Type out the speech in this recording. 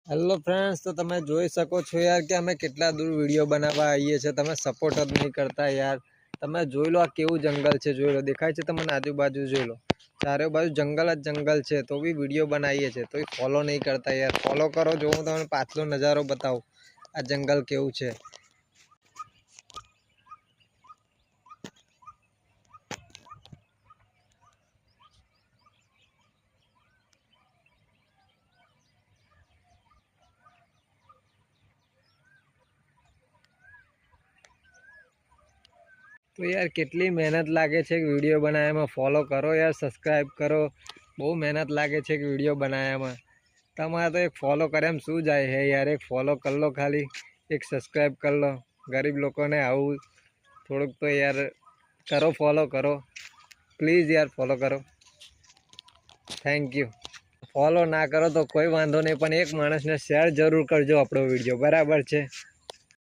Hello friends, તો તમે જોઈ શકો છો યાર કે અમે કેટલા દૂર વિડીયો બનાવવા આવીએ છીએ. તમે સપોર્ટ જ નહીં કરતા યાર. તમે જોઈ લો આ કેવું જંગલ છે, જોઈ લો. દેખાય છે તમને આજુબાજુ? જોઈ લો, ચારે બાજુ જંગલ જ જંગલ છે, તો બી વિડીયો બનાવીએ છીએ તો ફોલો નહીં કરતા યાર. ફોલો કરો. જો હું તમને પાછલો નજારો બતાવું આ જંગલ કેવું છે. તો યાર કેટલી મહેનત લાગે છે કે વિડીયો બનાવવામાં. ફોલો કરો યાર, સબસ્ક્રાઈબ કરો. બહુ મહેનત લાગે છે કે વિડીયો બનાવવામાં. તમારે તો એક ફોલો કરે એમ શું જાય હે યાર. એક ફોલો કરી લો, ખાલી એક સબસ્ક્રાઈબ કરી લો. ગરીબ લોકોને આવું થોડુંક તો યાર કરો, ફોલો કરો પ્લીઝ યાર, ફોલો કરો. Thank you. ફોલો ના કરો તો કોઈ વાંધો નહીં, પણ એક માણસને શેર જરૂર કરજો આપણો વિડીયો, બરાબર છે?